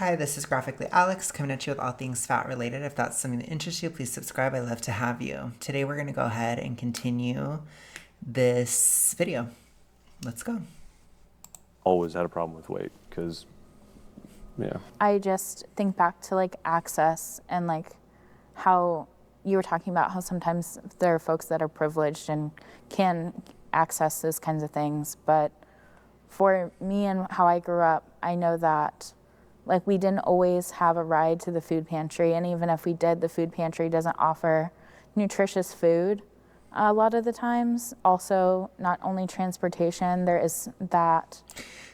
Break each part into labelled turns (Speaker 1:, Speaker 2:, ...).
Speaker 1: Hi, this is Graphically Alex coming at you with all things fat related. If that's something that interests you, please subscribe. I'd love to have you. Today we're going to go ahead and continue this video. Let's go.
Speaker 2: Always had a problem with weight because, yeah.
Speaker 3: I just think back to like access and like how you were talking about how sometimes there are folks that are privileged and can access those kinds of things. But for me and how I grew up, I know that like we didn't always have a ride to the food pantry. And even if we did, the food pantry doesn't offer nutritious food a lot of the times. Also, not only transportation, there is that.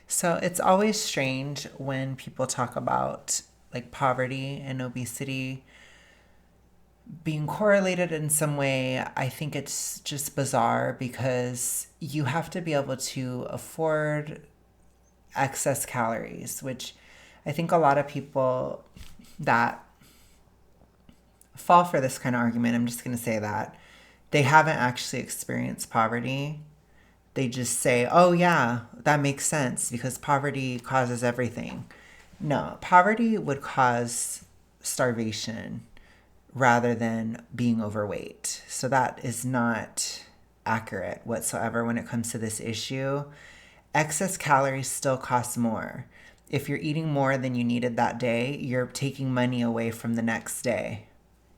Speaker 1: So it's always strange when people talk about like poverty and obesity being correlated in some way. I think it's just bizarre because you have to be able to afford excess calories, which I think a lot of people that fall for this kind of argument, I'm just going to say that, they haven't actually experienced poverty. They just say, oh yeah, that makes sense because poverty causes everything. No, poverty would cause starvation rather than being overweight. So that is not accurate whatsoever when it comes to this issue. Excess calories still cost more. If you're eating more than you needed that day, you're taking money away from the next day.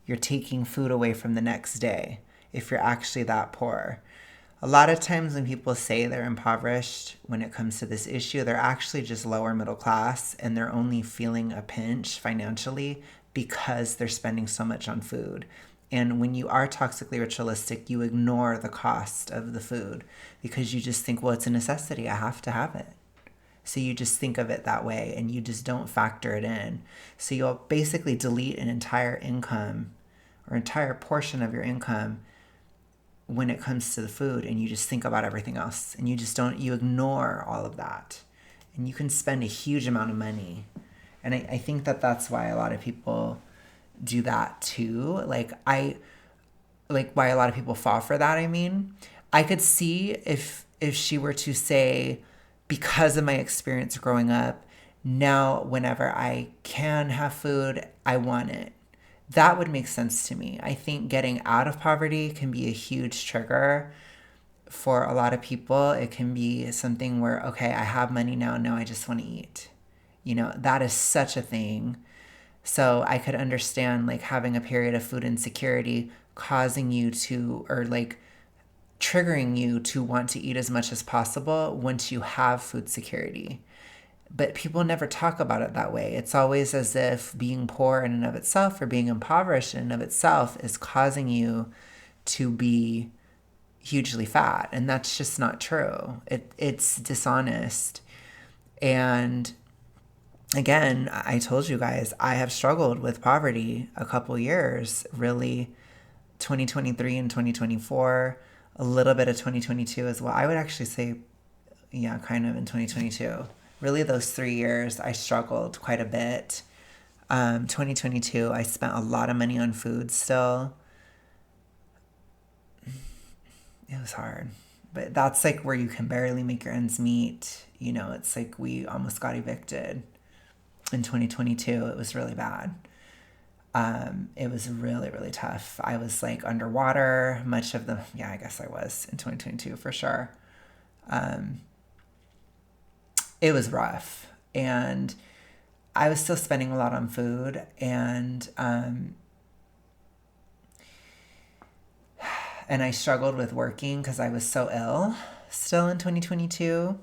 Speaker 1: You're taking food away from the next day if you're actually that poor. A lot of times when people say they're impoverished when it comes to this issue, they're actually just lower middle class and they're only feeling a pinch financially because they're spending so much on food. And when you are toxically ritualistic, you ignore the cost of the food because you just think, well, it's a necessity. I have to have it. So you just think of it that way and you just don't factor it in. So you'll basically delete an entire income or entire portion of your income when it comes to the food, and you just think about everything else and you ignore all of that. And you can spend a huge amount of money. And I think that that's why a lot of people do that too. Like why a lot of people fall for that. I mean, I could see if she were to say, because of my experience growing up, now whenever I can have food, I want it. That would make sense to me. I think getting out of poverty can be a huge trigger for a lot of people. It can be something where, okay, I have money now I just want to eat. You know, that is such a thing. So I could understand like having a period of food insecurity causing you to, or like triggering you to want to eat as much as possible once you have food security. But people never talk about it that way. It's always as if being poor in and of itself or being impoverished in and of itself is causing you to be hugely fat. And that's just not true. It's dishonest. And again, I told you guys, I have struggled with poverty a couple years, really 2023 and 2024, a little bit of 2022 as well. I would actually say, yeah, kind of in 2022. Really, those 3 years, I struggled quite a bit. 2022, I spent a lot of money on food still. It was hard. But that's like where you can barely make your ends meet. You know, it's like we almost got evicted in 2022. It was really bad. It was really, really tough. I was like underwater I guess I was in 2022 for sure. It was rough and I was still spending a lot on food and I struggled with working because I was so ill still in 2022.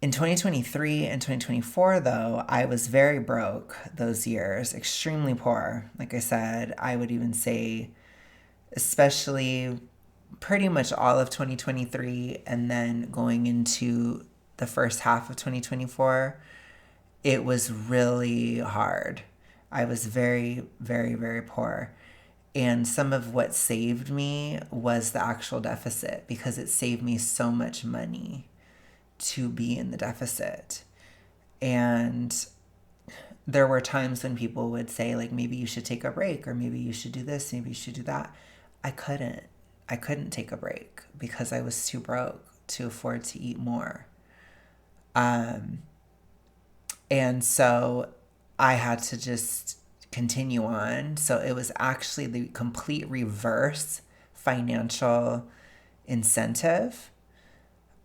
Speaker 1: In 2023 and 2024, though, I was very broke those years, extremely poor. Like I said, I would even say, especially pretty much all of 2023 and then going into the first half of 2024, it was really hard. I was very, very, very poor. And some of what saved me was the actual deficit because it saved me so much money to be in the deficit. And there were times when people would say, like, maybe you should take a break or maybe you should do this, maybe you should do that. I couldn't take a break because I was too broke to afford to eat more. And so I had to just continue on. So it was actually the complete reverse financial incentive.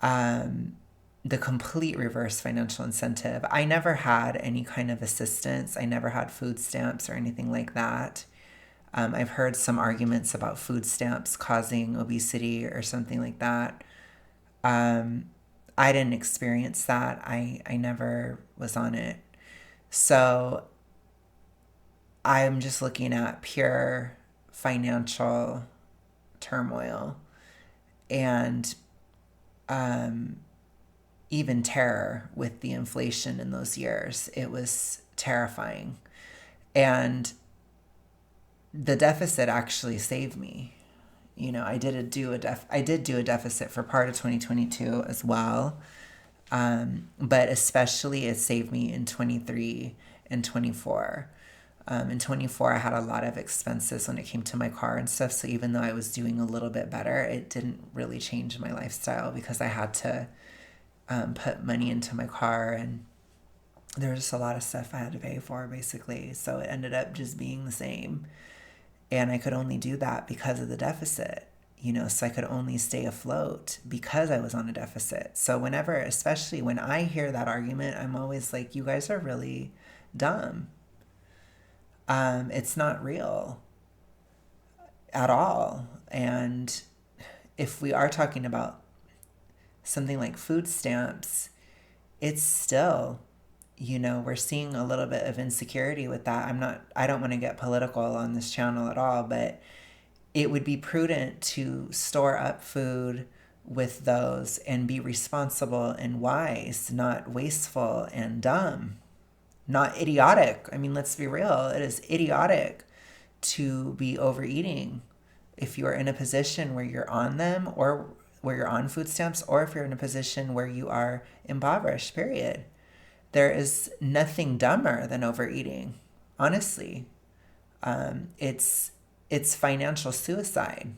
Speaker 1: The complete reverse financial incentive. I never had any kind of assistance. I never had food stamps or anything like that. I've heard some arguments about food stamps causing obesity or something like that. I didn't experience that. I never was on it. So I'm just looking at pure financial turmoil and even terror with the inflation in those years. It was terrifying. And the deficit actually saved me. I did do a deficit for part of 2022 as well. But especially it saved me in 23 and 24. In 24, I had a lot of expenses when it came to my car and stuff. So even though I was doing a little bit better, it didn't really change my lifestyle because I had to put money into my car, and there was just a lot of stuff I had to pay for, basically. So it ended up just being the same. And I could only do that because of the deficit, so I could only stay afloat because I was on a deficit. So whenever, especially when I hear that argument, I'm always like, you guys are really dumb. It's not real at all. And if we are talking about something like food stamps, it's still, we're seeing a little bit of insecurity with that. I don't want to get political on this channel at all, but it would be prudent to store up food with those and be responsible and wise, not wasteful and dumb, not idiotic. I mean, let's be real. It is idiotic to be overeating if you are in a position where you're on them, or where you're on food stamps, or if you're in a position where you are impoverished, period. There is nothing dumber than overeating, honestly. It's financial suicide.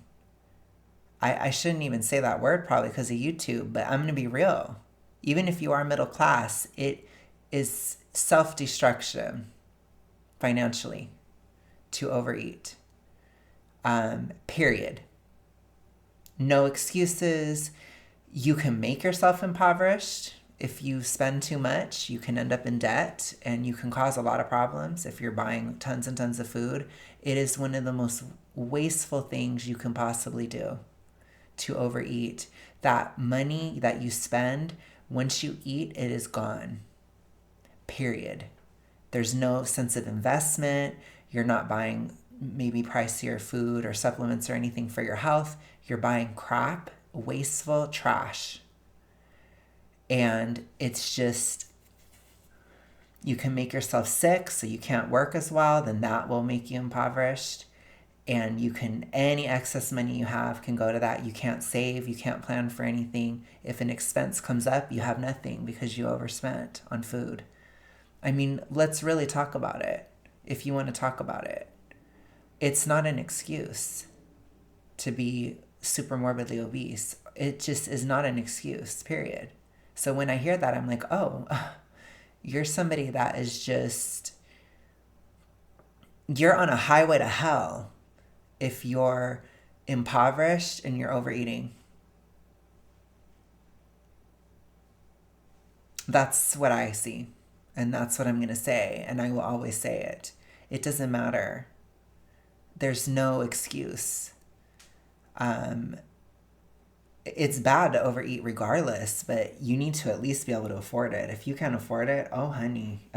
Speaker 1: I shouldn't even say that word probably because of YouTube, but I'm going to be real. Even if you are middle class, it is self-destruction financially to overeat. Period. No excuses. You can make yourself impoverished. If you spend too much, you can end up in debt, and you can cause a lot of problems if you're buying tons and tons of food. It is one of the most wasteful things you can possibly do to overeat. That money that you spend, once you eat, it is gone. Period. There's no sense of investment. You're not buying maybe pricier food or supplements or anything for your health. You're buying crap, wasteful trash. And it's just, you can make yourself sick so you can't work as well, then that will make you impoverished. And any excess money you have can go to that. You can't save, you can't plan for anything. If an expense comes up, you have nothing because you overspent on food. I mean, let's really talk about it if you want to talk about it. It's not an excuse to be super morbidly obese. It just is not an excuse, period. So when I hear that, I'm like, oh, you're somebody that is just, you're on a highway to hell if you're impoverished and you're overeating. That's what I see. And that's what I'm going to say. And I will always say it. It doesn't matter. There's no excuse. It's bad to overeat regardless, but you need to at least be able to afford it. If you can't afford it, oh, honey.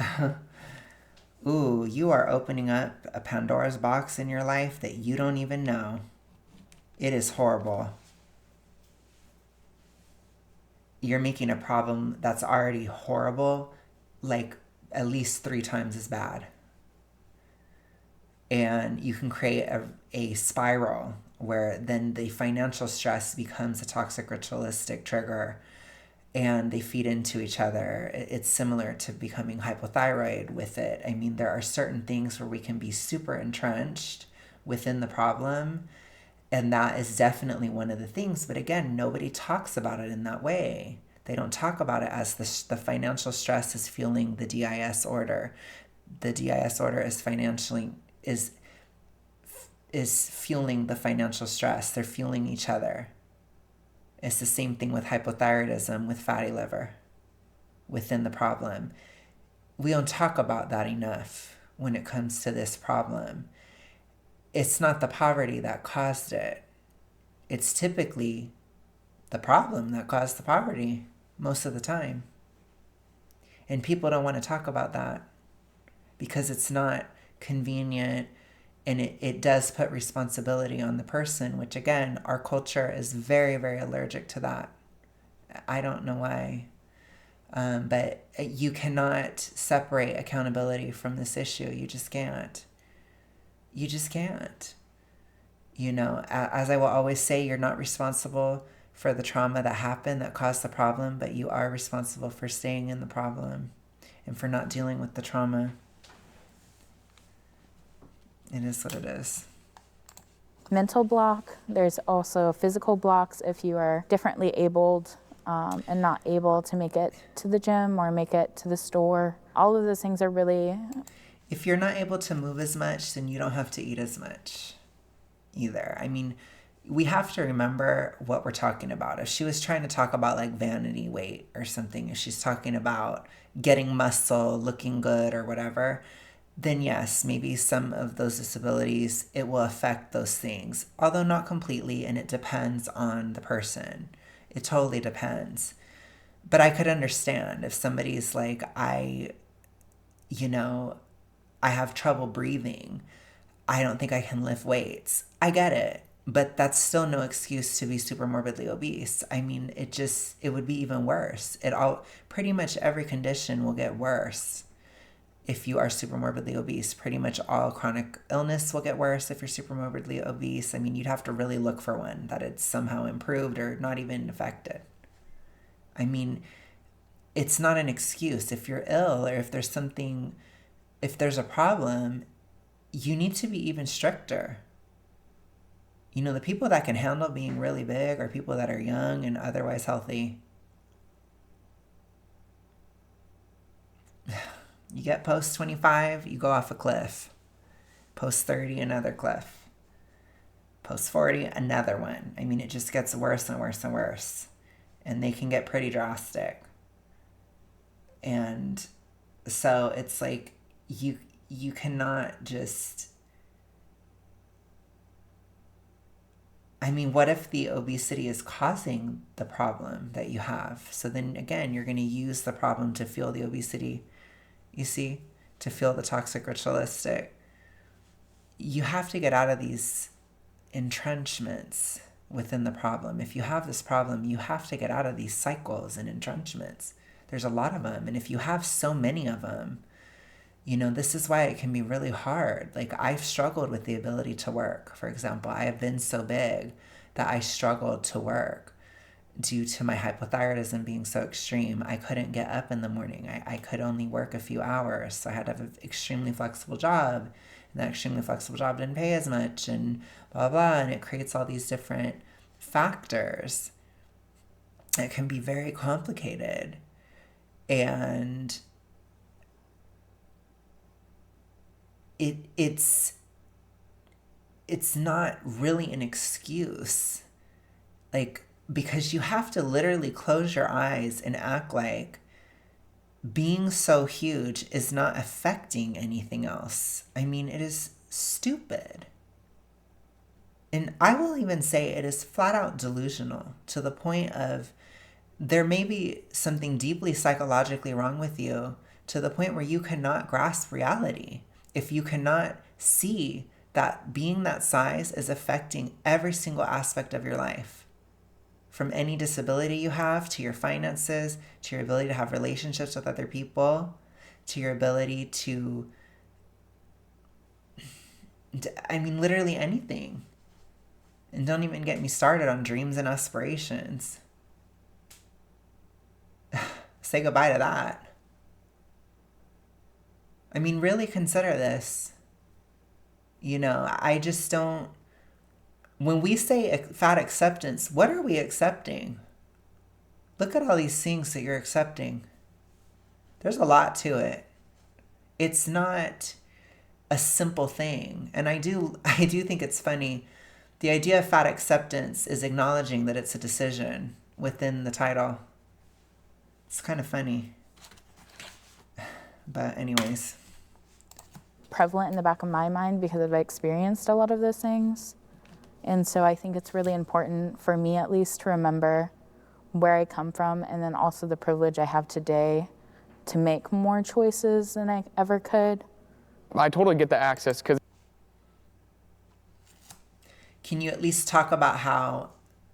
Speaker 1: Ooh, you are opening up a Pandora's box in your life that you don't even know. It is horrible. You're making a problem that's already horrible, like at least 3 times as bad. And you can create a spiral where then the financial stress becomes a toxic ritualistic trigger, and they feed into each other. It's similar to becoming hypothyroid with it. I mean, there are certain things where we can be super entrenched within the problem, and that is definitely one of the things. But again, nobody talks about it in that way. They don't talk about it as the financial stress is fueling the DIS order. The DIS order is fueling the financial stress. They're fueling each other. It's the same thing with hypothyroidism, with fatty liver, within the problem. We don't talk about that enough when it comes to this problem. It's not the poverty that caused it. It's typically the problem that caused the poverty most of the time. And people don't want to talk about that because it's not convenient, and it does put responsibility on the person, which again, our culture is very, very allergic to that. I don't know why. But you cannot separate accountability from this issue. You just can't. You just can't. As I will always say, you're not responsible for the trauma that happened that caused the problem, but you are responsible for staying in the problem and for not dealing with the trauma. It is what it is.
Speaker 3: Mental block. There's also physical blocks if you are differently abled and not able to make it to the gym or make it to the store. All of those things are really...
Speaker 1: If you're not able to move as much, then you don't have to eat as much either. I mean, we have to remember what we're talking about. If she was trying to talk about like vanity weight or something, if she's talking about getting muscle, looking good or whatever, then yes, maybe some of those disabilities, it will affect those things, although not completely, and it depends on the person. It totally depends. But I could understand if somebody's like, I have trouble breathing. I don't think I can lift weights. I get it. But that's still no excuse to be super morbidly obese. I mean, it would be even worse. Pretty much every condition will get worse if you are super morbidly obese. Pretty much all chronic illness will get worse if you're super morbidly obese. I mean, you'd have to really look for one that it's somehow improved or not even affected. I mean, it's not an excuse. If you're ill or if there's a problem, you need to be even stricter. The people that can handle being really big are people that are young and otherwise healthy. You get post 25, you go off a cliff. Post 30, another cliff. Post 40, another one. I mean, it just gets worse and worse and worse. And they can get pretty drastic. And so it's like you cannot just... I mean, what if the obesity is causing the problem that you have? So then again, you're going to use the problem to fuel the obesity, you see, to fuel the toxic ritualistic. You have to get out of these entrenchments within the problem. If you have this problem, you have to get out of these cycles and entrenchments. There's a lot of them. And if you have so many of them, this is why it can be really hard. Like, I've struggled with the ability to work. For example, I have been so big that I struggled to work due to my hypothyroidism being so extreme. I couldn't get up in the morning. I could only work a few hours. So I had to have an extremely flexible job. And that extremely flexible job didn't pay as much and blah, blah. And it creates all these different factors. It can be very complicated. And it's not really an excuse, like, because you have to literally close your eyes and act like being so huge is not affecting anything else. I mean, it is stupid. And I will even say it is flat out delusional to the point of there may be something deeply psychologically wrong with you to the point where you cannot grasp reality. If you cannot see that being that size is affecting every single aspect of your life, from any disability you have, to your finances, to your ability to have relationships with other people, to your ability to, I mean, literally anything. And don't even get me started on dreams and aspirations. Say goodbye to that. I mean, really consider this. I just don't... When we say fat acceptance, what are we accepting? look at all these things that you're accepting. There's a lot to it. It's not a simple thing. And I do think it's funny. The idea of fat acceptance is acknowledging that it's a decision within the title. It's kind of funny. But anyways.
Speaker 3: Prevalent in the back of my mind because I've experienced a lot of those things. And so I think it's really important for me at least to remember where I come from, and then also the privilege I have today to make more choices than I ever could.
Speaker 4: I totally get the access because.
Speaker 1: Can you at least talk about how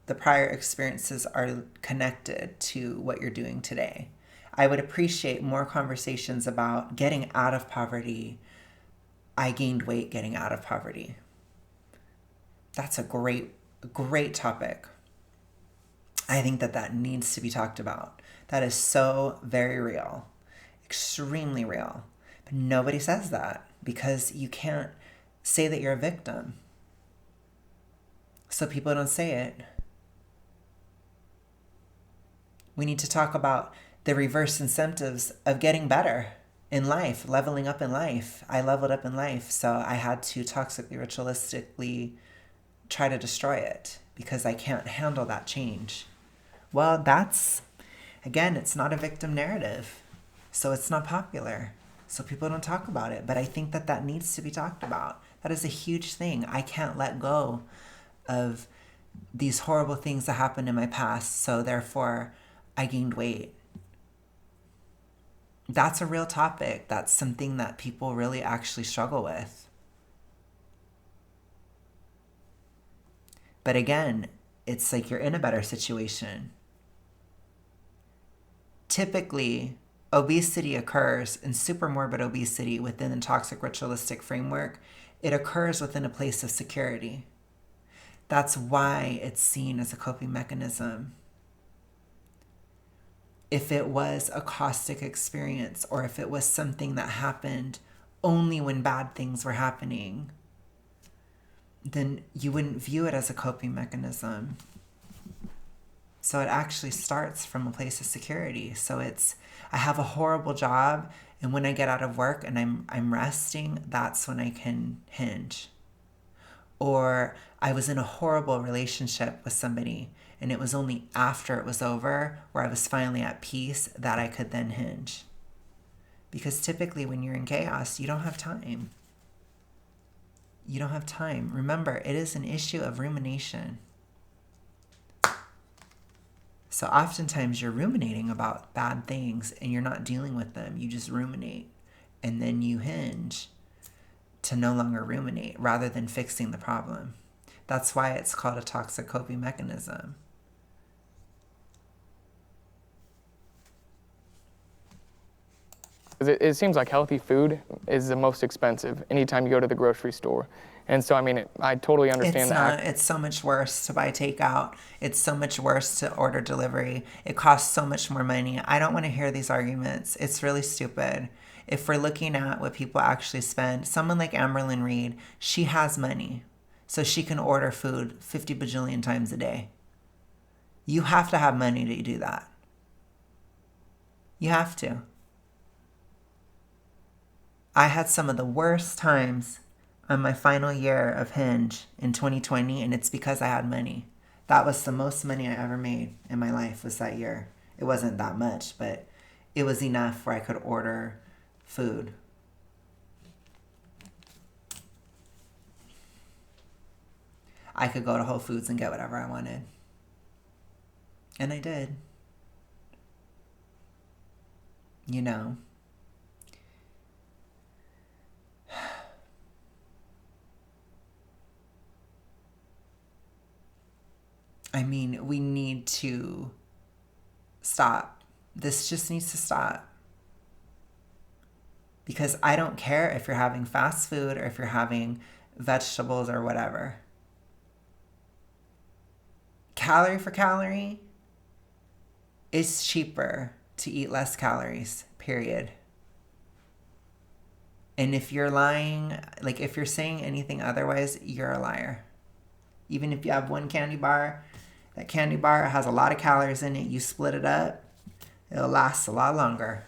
Speaker 1: the prior experiences are connected to what you're doing today? I would appreciate more conversations about getting out of poverty. I gained weight getting out of poverty. That's a great topic. I think that needs to be talked about. That is so very real, extremely real. But nobody says that because you can't say that you're a victim. So people don't say it. We need to talk about the reverse incentives of getting better in life, leveling up in life. I leveled up in life, so I had to toxically, ritualistically try to destroy it because I can't handle that change. Well, that's, again, it's not a victim narrative, so it's not popular. So people don't talk about it, but I think that needs to be talked about. That is a huge thing. I can't let go of these horrible things that happened in my past, so therefore I gained weight. That's a real topic. That's something that people really actually struggle with. But again, it's like you're in a better situation. Typically, obesity occurs in supermorbid obesity within the toxic ritualistic framework. It occurs within a place of security. That's why it's seen as a coping mechanism. If it was a caustic experience, or if it was something that happened only when bad things were happening, then you wouldn't view it as a coping mechanism. So it actually starts from a place of security. So it's, I have a horrible job, and when I get out of work and I'm resting, that's when I can hinge. Or I was in a horrible relationship with somebody, and it was only after it was over, where I was finally at peace, that I could then hinge. Because typically when you're in chaos, you don't have time. You don't have time. Remember, it is an issue of rumination. So oftentimes you're ruminating about bad things and you're not dealing with them. You just ruminate, and then you hinge to no longer ruminate rather than fixing the problem. That's why it's called a toxic coping mechanism.
Speaker 4: It seems like healthy food is the most expensive anytime you go to the grocery store. And so, I mean, I totally understand
Speaker 1: It's
Speaker 4: that.
Speaker 1: not. It's so much worse to buy takeout. It's so much worse to order delivery. It costs so much more money. I don't want to hear these arguments. It's really stupid. If we're looking at what people actually spend, someone like Amberlyn Reed, she has money. So she can order food 50 bajillion times a day. You have to have money to do that. You have to. I had some of the worst times on my final year of Hinge in 2020, and it's because I had money. That was the most money I ever made in my life, was that year. It wasn't that much, but it was enough where I could order food. I could go to Whole Foods and get whatever I wanted. And I did. You know. I mean, we need to stop. This just needs to stop. Because I don't care if you're having fast food or if you're having vegetables or whatever. Calorie for calorie, it's cheaper to eat less calories, period. And if you're lying, like if you're saying anything otherwise, you're a liar. Even if you have one candy bar That candy bar has a lot of calories in it. You split it up, it'll last a lot longer.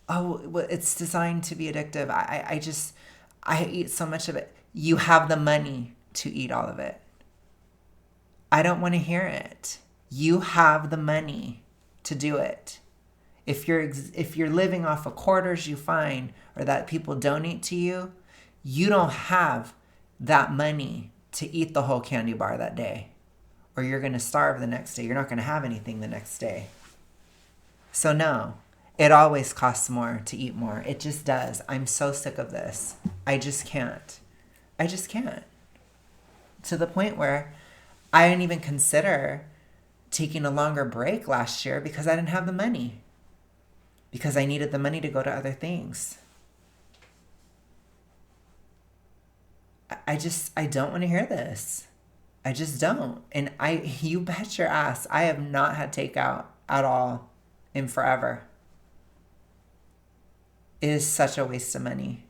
Speaker 1: Oh, well, it's designed to be addictive. I eat so much of it. You have the money to eat all of it. I don't want to hear it. You have the money to do it. If you're living off of quarters you find or that people donate to you, you don't have that money to eat the whole candy bar that day. Or you're going to starve the next day. You're not going to have anything the next day. So no, it always costs more to eat more. It just does. I'm so sick of this. I just can't. I just can't. To the point where I didn't even consider taking a longer break last year because I didn't have the money. Because I needed the money to go to other things. I don't want to hear this. I just don't. And you bet your ass, I have not had takeout at all in forever. It is such a waste of money.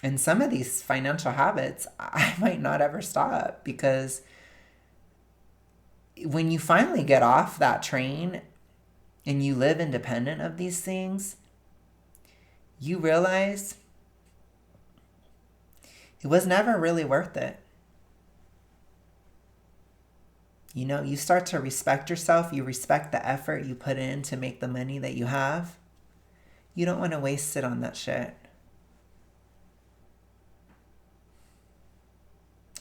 Speaker 1: And some of these financial habits, I might not ever stop because when you finally get off that train and you live independent of these things, you realize it was never really worth it. You know, you start to respect yourself. You respect the effort you put in to make the money that you have. You don't want to waste it on that shit.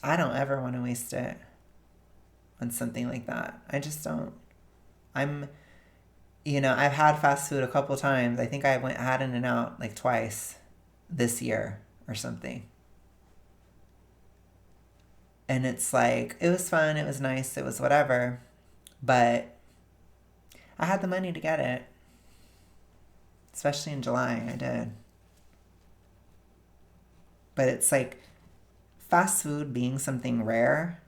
Speaker 1: I don't ever want to waste it on something like that. I just don't. I've had fast food a couple times. I think I had In-N-Out like twice this year or something. And it's like, it was fun, it was nice, it was whatever. But I had the money to get it. Especially in July, I did. But it's like, fast food being something rare,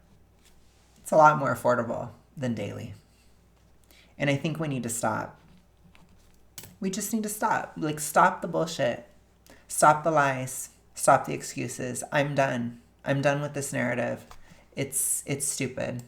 Speaker 1: it's a lot more affordable than daily. And I think we need to stop. We just need to stop. Like, stop the bullshit. Stop the lies. Stop the excuses. I'm done. I'm done with this narrative. It's stupid.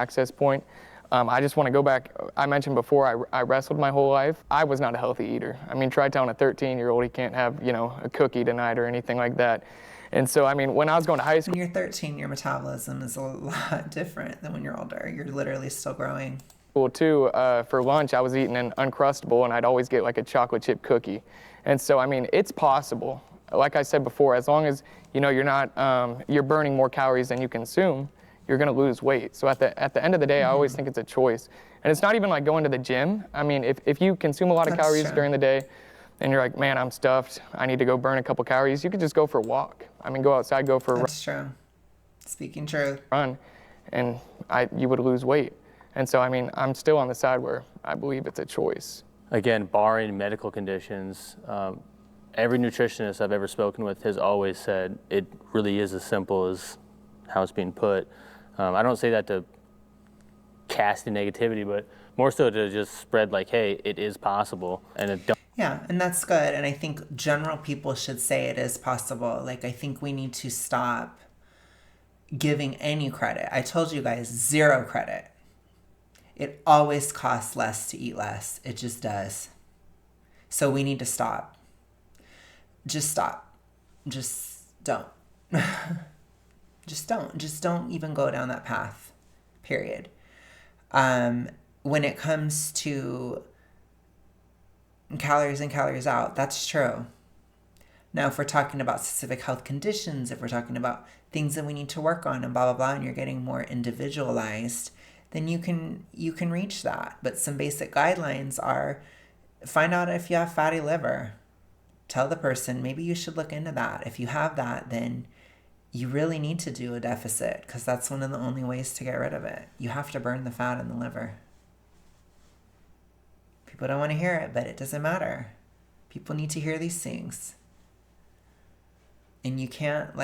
Speaker 4: Access point. I just want to go back. I mentioned before I wrestled my whole life. I was not a healthy eater. I mean, try telling a 13-year-old he can't have, a cookie tonight or anything like that. And so, I mean, when I was going to high school.
Speaker 1: When you're 13, your metabolism is a lot different than when you're older. You're literally still growing.
Speaker 4: Too, for lunch, I was eating an Uncrustable, and I'd always get like a chocolate chip cookie. And so, I mean, it's possible. Like I said before, as long as, you're not, you're burning more calories than you consume, you're going to lose weight. So at the end of the day, I always think it's a choice. And it's not even like going to the gym. I mean, if you consume a lot of calories during the day and you're like, man, I'm stuffed, I need to go burn a couple calories, you could just go for a walk. I mean, go outside, go for a run.
Speaker 1: That's true. Speaking truth.
Speaker 4: Run, and you would lose weight. And so, I mean, I'm still on the side where I believe it's a choice.
Speaker 2: Again, barring medical conditions, every nutritionist I've ever spoken with has always said it really is as simple as how it's being put. I don't say that to cast the negativity, but more so to just spread like, hey, it is possible.
Speaker 1: Yeah, and that's good. And I think general people should say it is possible. Like, I think we need to stop giving any credit. I told you guys, 0 credit. It always costs less to eat less. It just does. So we need to stop. Just stop. Just don't. Just don't. Just don't even go down that path. Period. When it comes to calories in, calories out, that's true. Now, if we're talking about specific health conditions, if we're talking about things that we need to work on and blah, blah, blah, and you're getting more individualized, then you can reach that. But some basic guidelines are, find out if you have fatty liver. Tell the person, maybe you should look into that. If you have that, then you really need to do a deficit because that's one of the only ways to get rid of it. You have to burn the fat in the liver. People don't want to hear it, but it doesn't matter. People need to hear these things. And you can't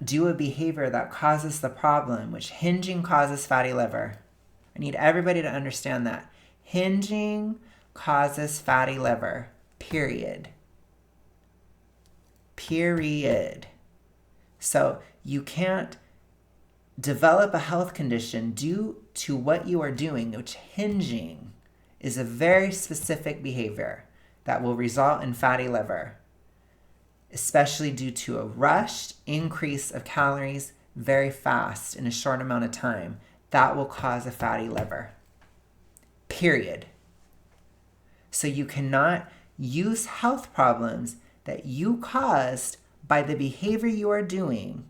Speaker 1: do a behavior that causes the problem, which hinging causes fatty liver. I need everybody to understand that. Hinging causes fatty liver. Period. period. So you can't develop a health condition due to what you are doing, which hinging is a very specific behavior that will result in fatty liver, especially due to a rushed increase of calories very fast in a short amount of time. That will cause a fatty liver. Period. So you cannot use health problems that you caused by the behavior you are doing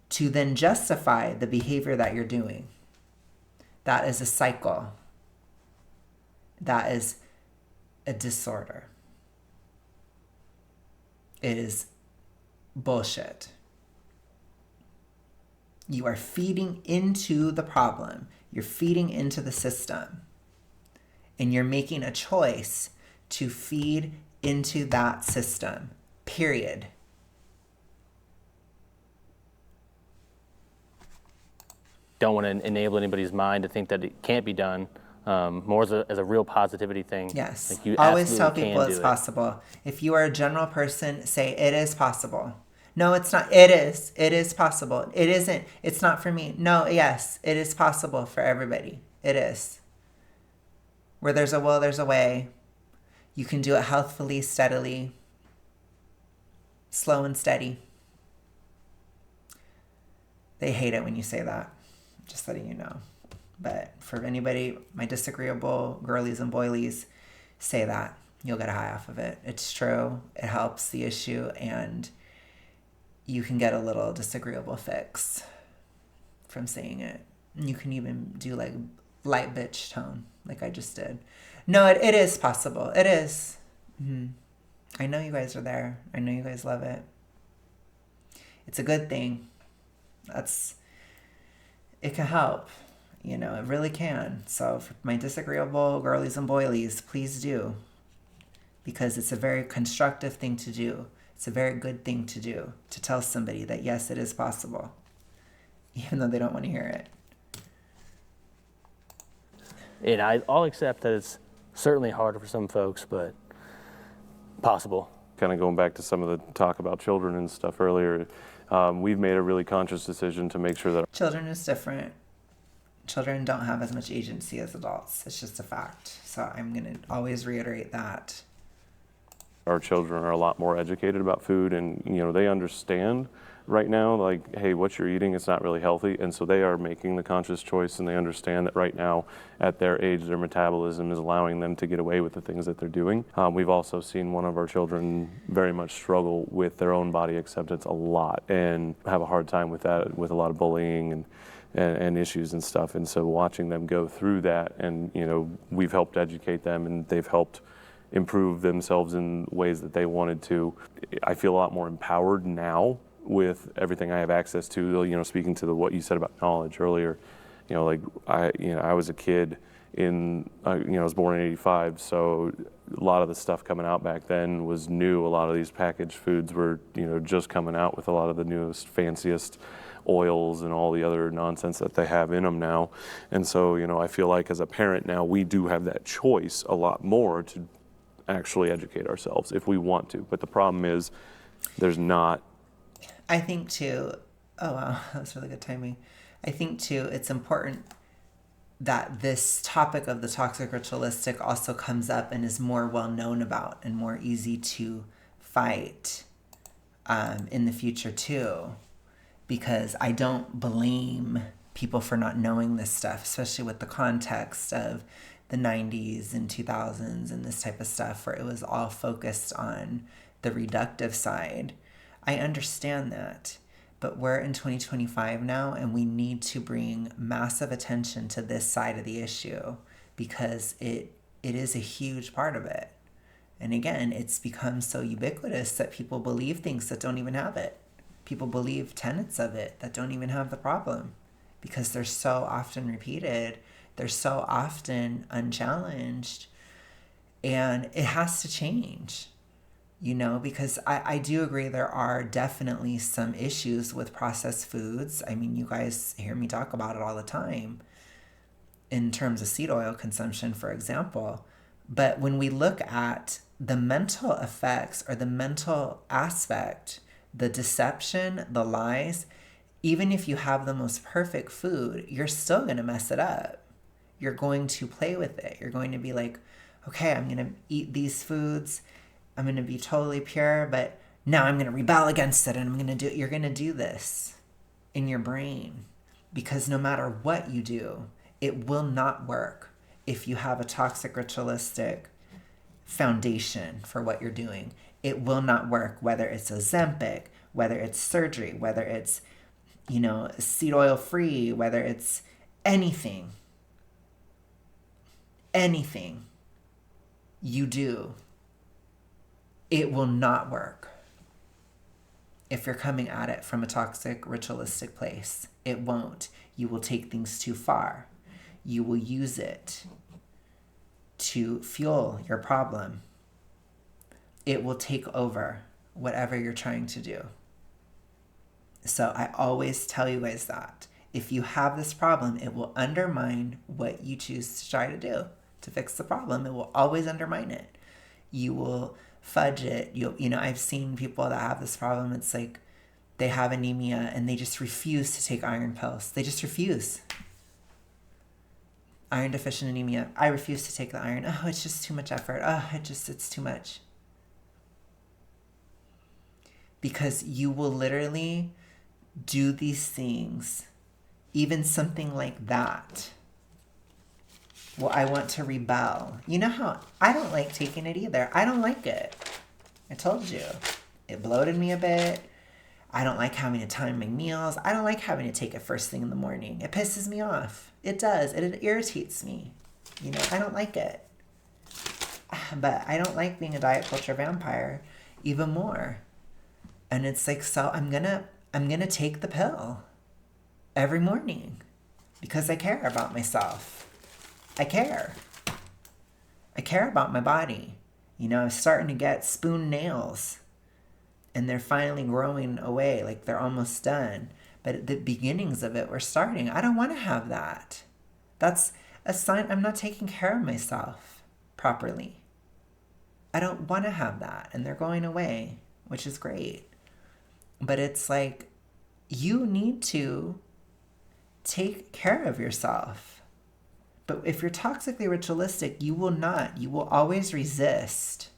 Speaker 1: to then justify the behavior that you're doing. That is a cycle. That is a disorder. It is bullshit. You are feeding into the problem. You're feeding into the system. And you're making a choice to feed into that system. Period.
Speaker 2: Don't want to enable anybody's mind to think that it can't be done. More as a real positivity thing.
Speaker 1: Yes.
Speaker 2: Like you
Speaker 1: always tell
Speaker 2: absolutely
Speaker 1: people
Speaker 2: can
Speaker 1: it's
Speaker 2: do it.
Speaker 1: possible. If you are a general person, say it is possible. No, it's not. It is. It is possible. It isn't. It's not for me. No, yes, it is possible for everybody. It is. Where there's a will, there's a way. You can do it healthfully, steadily, slow and steady. They hate it when you say that. Just letting you know. But for anybody, my disagreeable girlies and boilies, say that. You'll get a high off of it. It's true. It helps the issue, and you can get a little disagreeable fix from saying it. And you can even do like light bitch tone, like I just did. No, it is possible. It is. I know you guys are there. I know you guys love it. It's a good thing. It can help. You know, it really can. So for my disagreeable girlies and boilies, please do. Because it's a very constructive thing to do. It's a very good thing to do. To tell somebody that yes, it is possible. Even though they don't want to hear it.
Speaker 2: And I'll accept that it's certainly harder for some folks, but possible.
Speaker 5: Kind of going back to some of the talk about children and stuff earlier, we've made a really conscious decision to make sure that
Speaker 1: Children is different. Children don't have as much agency as adults. It's just a fact. So I'm going to always reiterate that.
Speaker 5: our children are a lot more educated about food, and they understand right now, like, hey, what you're eating is not really healthy, and so they are making the conscious choice, and they understand that right now at their age their metabolism is allowing them to get away with the things that they're doing. We've also seen one of our children very much struggle with their own body acceptance a lot and have a hard time with that, with a lot of bullying and issues and stuff. And so watching them go through that, and we've helped educate them, and they've helped improve themselves in ways that they wanted to. I feel a lot more empowered now with everything I have access to. Speaking to what you said about knowledge earlier, I was a kid I was born in '85, so a lot of the stuff coming out back then was new. A lot of these packaged foods were just coming out with a lot of the newest, fanciest oils and all the other nonsense that they have in them now. And so I feel like as a parent now, we do have that choice a lot more to actually educate ourselves if we want to. But the problem is there's not.
Speaker 1: I think too, oh wow, that was really good timing. I think too, it's important that this topic of the toxic ritualistic also comes up and is more well known about and more easy to fight in the future too. Because I don't blame people for not knowing this stuff, especially with the context of the 90s and 2000s and this type of stuff where it was all focused on the reductive side. I understand that, but we're in 2025 now, and we need to bring massive attention to this side of the issue because it is a huge part of it. And again, it's become so ubiquitous that people believe things that don't even have it. People believe tenets of it that don't even have the problem because they're so often repeated. They're so often unchallenged, and it has to change, because I do agree there are definitely some issues with processed foods. I mean, you guys hear me talk about it all the time in terms of seed oil consumption, for example, But when we look at the mental effects or the mental aspect, the deception, the lies, even if you have the most perfect food, you're still going to mess it up. You're going to play with it. You're going to be like, okay, I'm going to eat these foods. I'm going to be totally pure, but now I'm going to rebel against it and I'm going to do it. You're going to do this in your brain because no matter what you do, it will not work if you have a toxic ritualistic foundation for what you're doing. It will not work, whether it's Ozempic, whether it's surgery, whether it's, seed oil free, whether it's anything you do, it will not work if you're coming at it from a toxic ritualistic place. It won't. You will take things too far. You will use it to fuel your problem. It will take over whatever you're trying to do. So I always tell you guys that if you have this problem, it will undermine what you choose to try to do to fix the problem. It will always undermine it. You will fudge it. I've seen people that have this problem. It's like they have anemia and they just refuse to take iron pills. They just refuse. Iron deficient anemia. I refuse to take the iron. Oh, it's just too much effort. Oh, it's too much. Because you will literally do these things, even something like that. Well, I want to rebel. You know how I don't like taking it either. I don't like it. I told you. It bloated me a bit. I don't like having to time my meals. I don't like having to take it first thing in the morning. It pisses me off. It does. It irritates me. I don't like it. But I don't like being a diet culture vampire even more. And it's like, so I'm gonna take the pill every morning because I care about myself. I care about my body. I'm starting to get spoon nails and they're finally growing away, like they're almost done. But the beginnings of it were starting. I don't want to have that. That's a sign I'm not taking care of myself properly. I don't want to have that. And they're going away, which is great. But it's like, you need to take care of yourself. But if you're toxically ritualistic, you will not. You will always resist.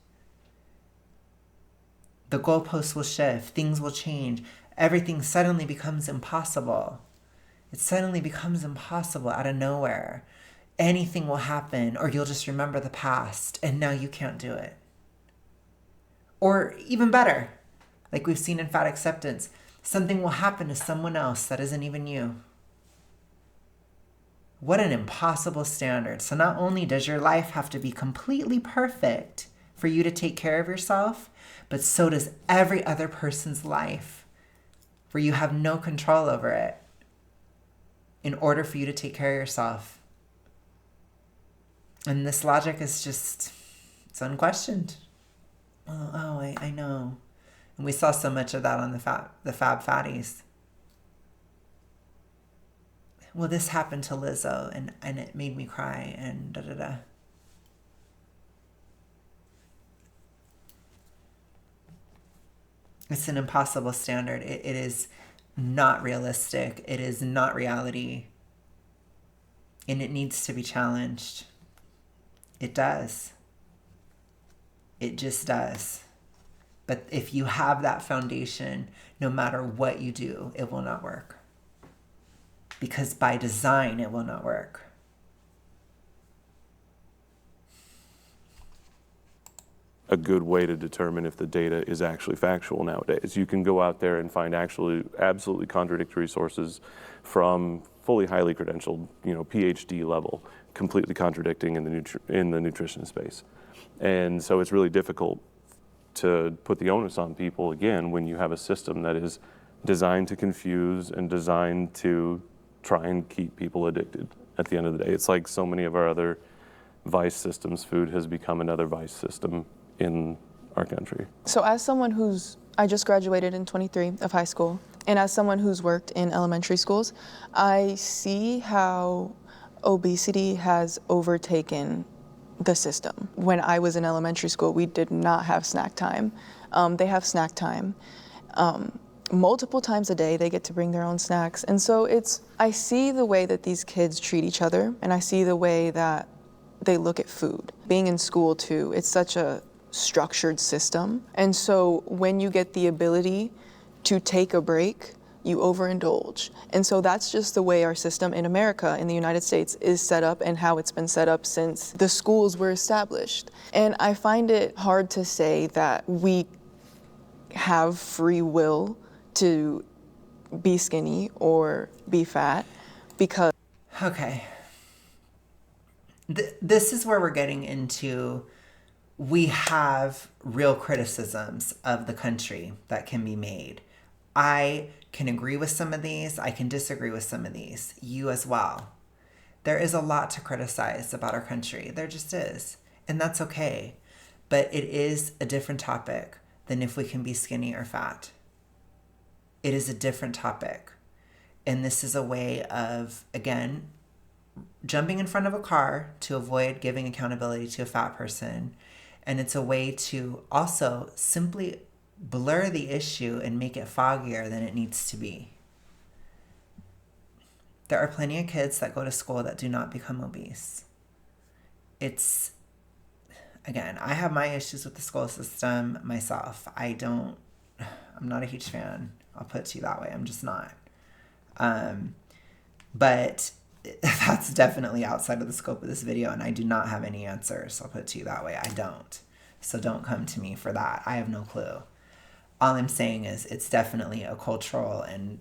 Speaker 1: The goalposts will shift. Things will change. Everything suddenly becomes impossible. It suddenly becomes impossible out of nowhere. Anything will happen, or you'll just remember the past, and now you can't do it. Or even better, like we've seen in fat acceptance, something will happen to someone else that isn't even you. What an impossible standard. So not only does your life have to be completely perfect for you to take care of yourself, but so does every other person's life, where you have no control over it in order for you to take care of yourself. And this logic is just, it's unquestioned. I know. And we saw so much of that on the Fab Fatties. Well, this happened to Lizzo, and it made me cry, and da-da-da. It's an impossible standard. It is not realistic. It is not reality. And it needs to be challenged. It does. It just does. But if you have that foundation, no matter what you do, it will not work. Because by design, it will not work.
Speaker 5: A good way to determine if the data is actually factual nowadays. You can go out there and find absolutely contradictory sources from fully highly credentialed, PhD level, completely contradicting in the nutrition space. And so it's really difficult to put the onus on people, again, when you have a system that is designed to confuse and designed to try and keep people addicted at the end of the day. It's like so many of our other vice systems, food has become another vice system in our country.
Speaker 6: So as someone I just graduated in 23 of high school, and as someone who's worked in elementary schools, I see how obesity has overtaken the system. When I was in elementary school, we did not have snack time. They have snack time. Multiple times a day, they get to bring their own snacks. And so I see the way that these kids treat each other, and I see the way that they look at food. Being in school too, it's such a structured system. And so when you get the ability to take a break, you overindulge. And so that's just the way our system in America, in the United States, is set up and how it's been set up since the schools were established. And I find it hard to say that we have free will to be skinny or be fat because...
Speaker 1: Okay. This is where we're getting into, we have real criticisms of the country that can be made. I can agree with some of these. I can disagree with some of these. You as well. There is a lot to criticize about our country. There just is. And that's okay. But it is a different topic than if we can be skinny or fat. It is a different topic. And this is a way of, again, jumping in front of a car to avoid giving accountability to a fat person. And it's a way to also simply blur the issue and make it foggier than it needs to be. There are plenty of kids that go to school that do not become obese. Again, I have my issues with the school system myself. I'm not a huge fan. I'll put it to you that way. I'm just not. But that's definitely outside of the scope of this video, and I do not have any answers. I'll put it to you that way. I don't. So don't come to me for that. I have no clue. All I'm saying is it's definitely a cultural and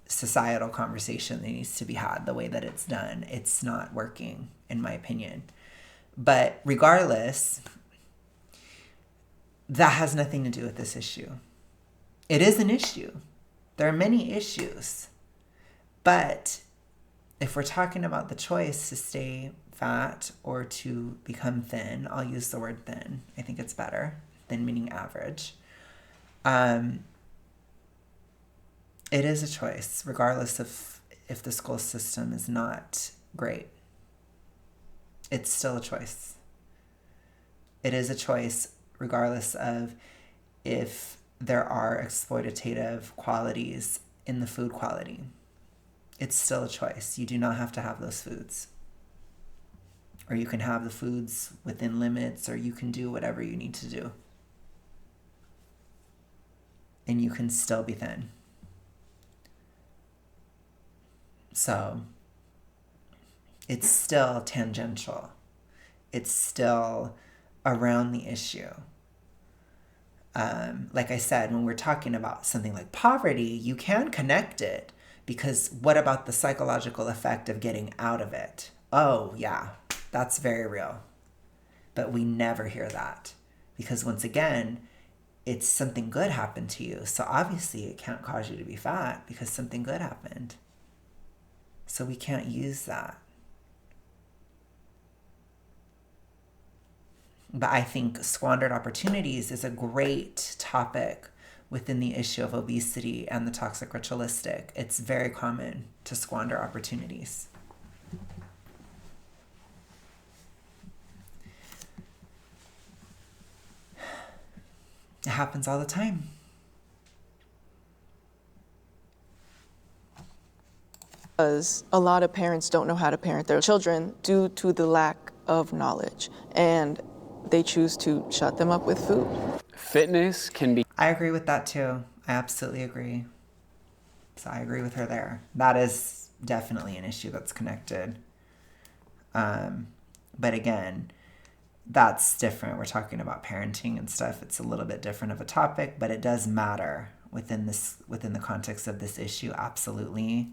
Speaker 1: societal conversation that needs to be had the way that it's done. It's not working, in my opinion. But regardless, that has nothing to do with this issue. It is an issue. There are many issues. But if we're talking about the choice to stay fat or to become thin, I'll use the word thin. I think it's better. Thin meaning average. It is a choice, regardless of if the school system is not great. It's still a choice. It is a choice, regardless of if there are exploitative qualities in the food quality. It's still a choice. You do not have to have those foods. Or you can have the foods within limits, or you can do whatever you need to do. And you can still be thin. So it's still tangential. It's still around the issue. Like I said, when we're talking about something like poverty, you can connect it, because what about the psychological effect of getting out of it? Oh, yeah, that's very real. But we never hear that, because once again, it's something good happened to you. So obviously it can't cause you to be fat because something good happened. So we can't use that. But I think squandered opportunities is a great topic within the issue of obesity and the toxic ritualistic. It's very common to squander opportunities. It happens all the time.
Speaker 6: Because a lot of parents don't know how to parent their children due to the lack of knowledge, and they choose to shut them up with food.
Speaker 7: Fitness can be...
Speaker 1: I agree with that too. I absolutely agree. So I agree with her there. That is definitely an issue that's connected. But again, that's different. We're talking about parenting and stuff. It's a little bit different of a topic, but it does matter within the context of this issue, absolutely.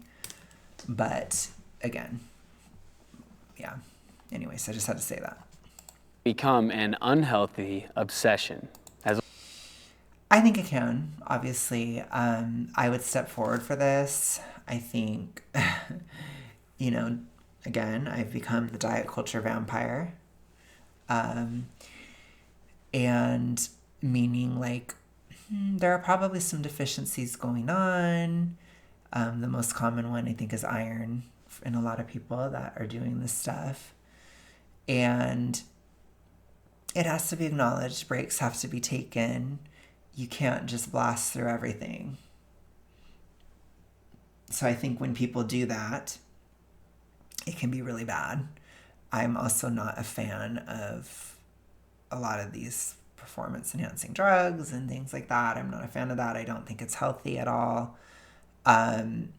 Speaker 1: But again, yeah. Anyways, I just had to say that.
Speaker 7: Become an unhealthy obsession.
Speaker 1: I think it can, obviously. I would step forward for this. I think, again, I've become the diet culture vampire. And meaning like, there are probably some deficiencies going on. The most common one, I think, is iron in a lot of people that are doing this stuff. And it has to be acknowledged. Breaks have to be taken. You can't just blast through everything. So I think when people do that, it can be really bad. I'm also not a fan of a lot of these performance enhancing drugs and things like that. I'm not a fan of that. I don't think it's healthy at all. I'm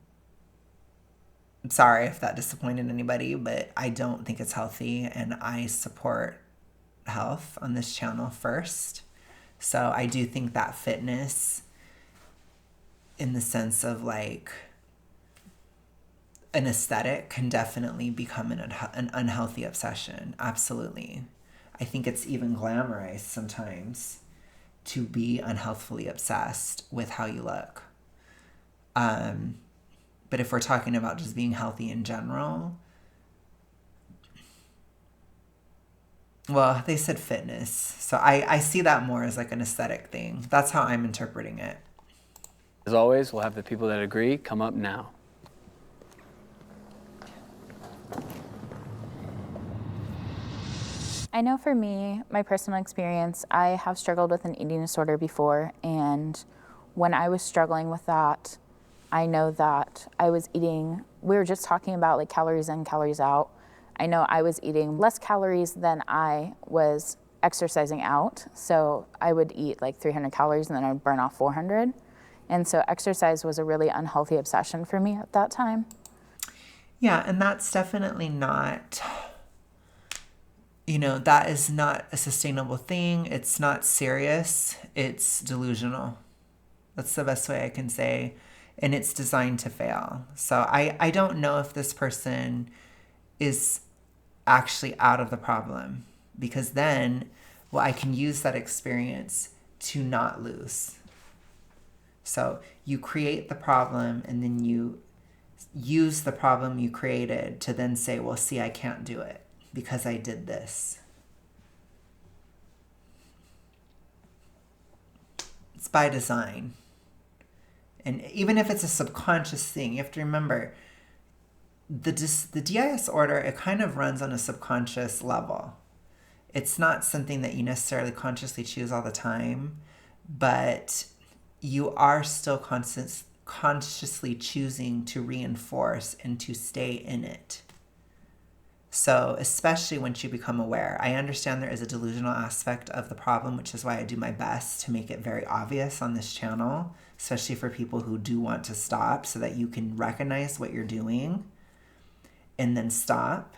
Speaker 1: sorry if that disappointed anybody, but I don't think it's healthy, and I support health on this channel first. So I do think that fitness, in the sense of like an aesthetic, can definitely become an unhealthy obsession. Absolutely. I think it's even glamorized sometimes to be unhealthfully obsessed with how you look. But if we're talking about just being healthy in general, well, they said fitness. So I see that more as like an aesthetic thing. That's how I'm interpreting it.
Speaker 7: As always, we'll have the people that agree come up now.
Speaker 3: I know for me, my personal experience, I have struggled with an eating disorder before, and when I was struggling with that, I know that I was eating, we were just talking about like calories in, calories out. I know I was eating less calories than I was exercising out. So I would eat like 300 calories and then I would burn off 400. And so exercise was a really unhealthy obsession for me at that time.
Speaker 1: Yeah, and that's definitely not, that is not a sustainable thing. It's not serious. It's delusional. That's the best way I can say. And it's designed to fail. So I don't know if this person is actually out of the problem, because then, well, I can use that experience to not lose. So you create the problem and then you use the problem you created to then say, well, see, I can't do it because I did this. It's by design. And even if it's a subconscious thing, you have to remember the DIS order, it kind of runs on a subconscious level. It's not something that you necessarily consciously choose all the time, but you are still consciously choosing to reinforce and to stay in it. So especially once you become aware, I understand there is a delusional aspect of the problem, which is why I do my best to make it very obvious on this channel, especially for people who do want to stop, so that you can recognize what you're doing and then stop.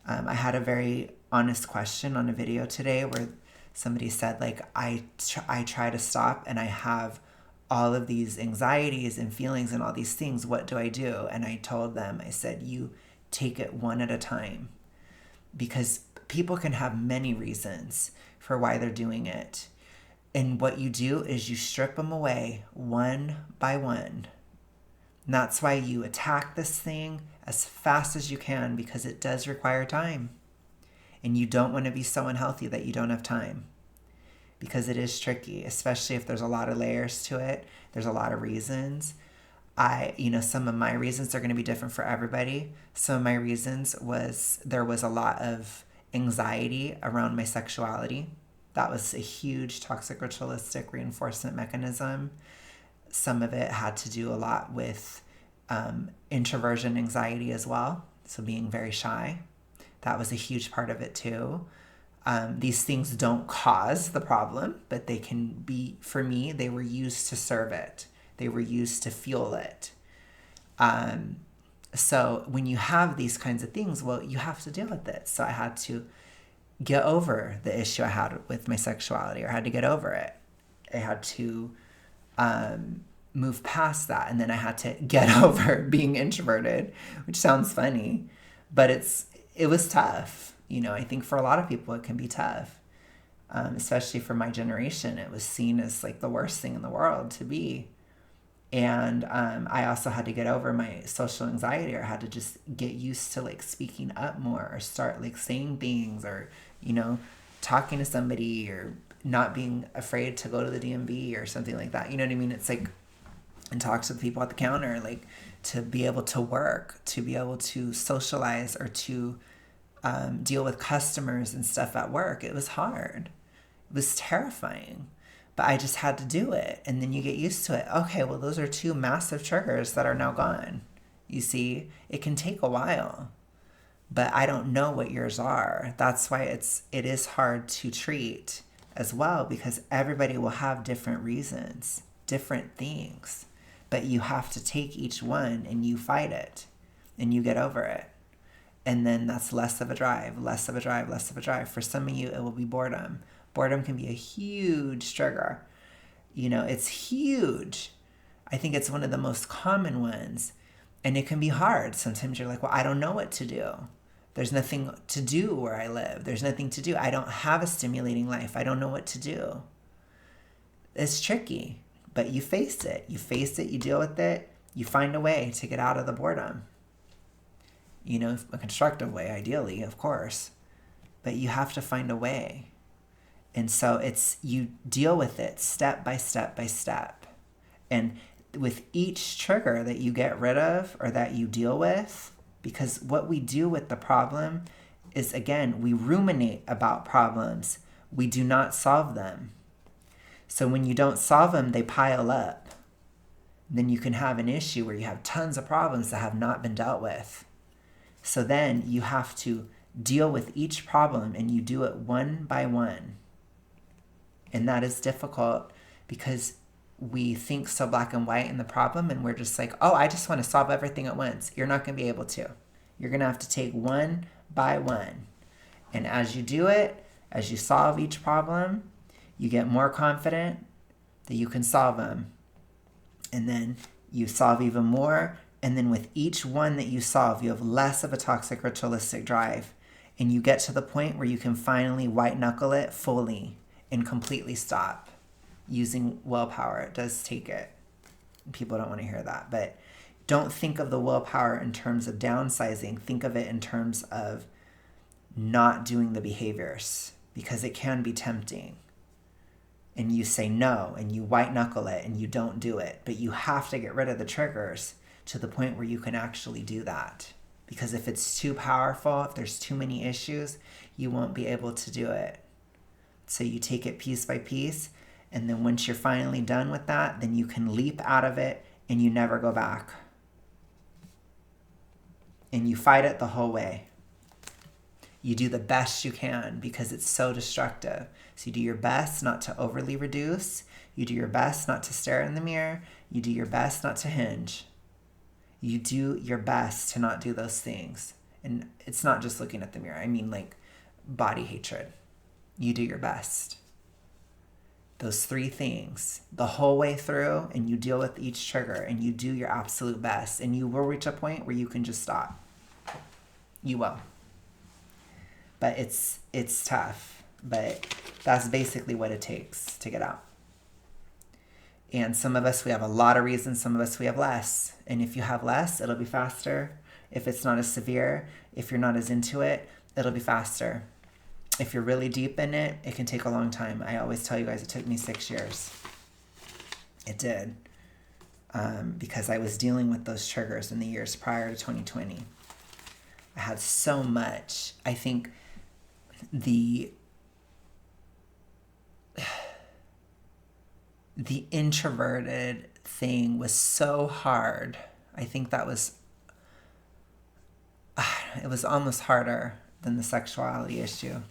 Speaker 1: I had a very honest question on a video today where somebody said, like, I try to stop and I have all of these anxieties and feelings and all these things. What do I do? And I told them, I said, you take it one at a time, because people can have many reasons for why they're doing it. And what you do is you strip them away one by one. And that's why you attack this thing as fast as you can, because it does require time. And you don't want to be so unhealthy that you don't have time, because it is tricky, especially if there's a lot of layers to it. There's a lot of reasons. Some of my reasons are going to be different for everybody. Some of my reasons was there was a lot of anxiety around my sexuality. That was a huge toxic ritualistic reinforcement mechanism. Some of it had to do a lot with introversion anxiety as well. So being very shy, that was a huge part of it too. These things don't cause the problem, but they can be, for me, they were used to serve it. They were used to fuel it. So when you have these kinds of things, well, you have to deal with it. So I had to get over the issue I had with my sexuality, or I had to get over it. I had to move past that. And then I had to get over being introverted, which sounds funny, but it was tough. I think for a lot of people, it can be tough. Especially for my generation, it was seen as like the worst thing in the world to be. And I also had to get over my social anxiety, or I had to just get used to like speaking up more, or start like saying things, or, talking to somebody, or not being afraid to go to the DMV or something like that. You know what I mean? It's like, and talk to the people at the counter, like to be able to work, to be able to socialize, or to deal with customers and stuff at work. It was hard. It was terrifying. But I just had to do it. And then you get used to it. Okay, well, those are two massive triggers that are now gone. You see, it can take a while. But I don't know what yours are. That's why it is hard to treat as well, because everybody will have different reasons, different things. But you have to take each one and you fight it and you get over it. And then that's less of a drive, less of a drive, less of a drive. For some of you, it will be boredom. Boredom can be a huge trigger. You know, it's huge. I think it's one of the most common ones. And it can be hard. Sometimes you're like, well, I don't know what to do. There's nothing to do where I live. There's nothing to do. I don't have a stimulating life. I don't know what to do. It's tricky, but you face it. You face it, you deal with it, you find a way to get out of the boredom. You know, a constructive way, ideally, of course, but you have to find a way. And so you deal with it step by step by step. And with each trigger that you get rid of or that you deal with, because what we do with the problem is, again, we ruminate about problems. We do not solve them. So when you don't solve them, they pile up. Then you can have an issue where you have tons of problems that have not been dealt with. So then you have to deal with each problem, and you do it one by one. And that is difficult because we think so black and white in the problem, and we're just like, oh, I just want to solve everything at once. You're not going to be able to. You're going to have to take one by one. And as you do it, as you solve each problem, you get more confident that you can solve them. And then you solve even more. And then with each one that you solve, you have less of a toxic ritualistic drive. And you get to the point where you can finally white knuckle it fully and completely stop using willpower. It does take it. People don't want to hear that. But don't think of the willpower in terms of downsizing. Think of it in terms of not doing the behaviors, because it can be tempting. And you say no, and you white knuckle it, and you don't do it. But you have to get rid of the triggers to the point where you can actually do that. Because if it's too powerful, if there's too many issues, you won't be able to do it. So you take it piece by piece, and then once you're finally done with that, then you can leap out of it and you never go back. And you fight it the whole way. You do the best you can because it's so destructive. So you do your best not to overly reduce. You do your best not to stare in the mirror. You do your best not to hinge. You do your best to not do those things. And it's not just looking at the mirror. I mean, like, body hatred. You do your best. Those three things the whole way through, and you deal with each trigger, and you do your absolute best, and you will reach a point where you can just stop. You will. But it's tough. But that's basically what it takes to get out. And some of us, we have a lot of reasons. Some of us, we have less. And if you have less, it'll be faster. If it's not as severe, if you're not as into it, it'll be faster. If you're really deep in it, it can take a long time. I always tell you guys it took me 6 years. It did. Because I was dealing with those triggers in the years prior to 2020. I had so much. I think the introverted thing was so hard. I think that was, it was almost harder than the sexuality issue.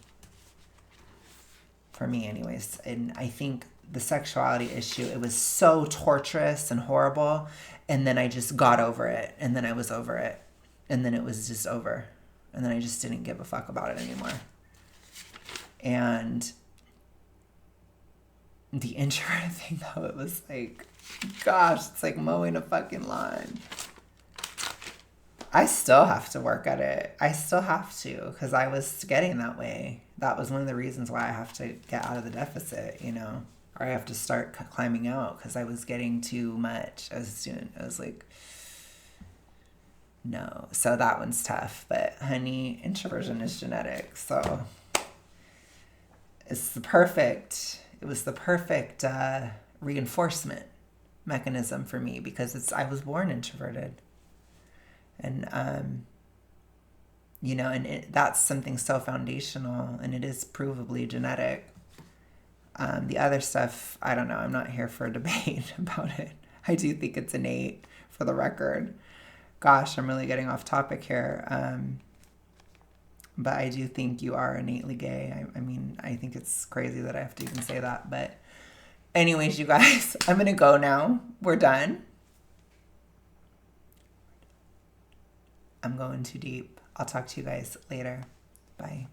Speaker 1: For me anyways. And I think the sexuality issue, it was so torturous and horrible. And then I just got over it. And then I was over it. And then it was just over. And then I just didn't give a fuck about it anymore. And the introvert thing, though, it was like, gosh, it's like mowing a fucking lawn. I still have to work at it. I still have to, because I was getting that way. That was one of the reasons why I have to get out of the deficit, you know, or I have to start climbing out, because I was getting too much as a student. I was like, no. So that one's tough. But honey, introversion is genetic. So it was the perfect reinforcement mechanism for me, because I was born introverted. And and that's something so foundational, and it is provably genetic. The other stuff, I don't know. I'm not here for a debate about it. I do think it's innate, for the record. Gosh, I'm really getting off topic here. But I do think you are innately gay. I mean, I think it's crazy that I have to even say that. But anyways, you guys, I'm going to go now. We're done. I'm going too deep. I'll talk to you guys later. Bye.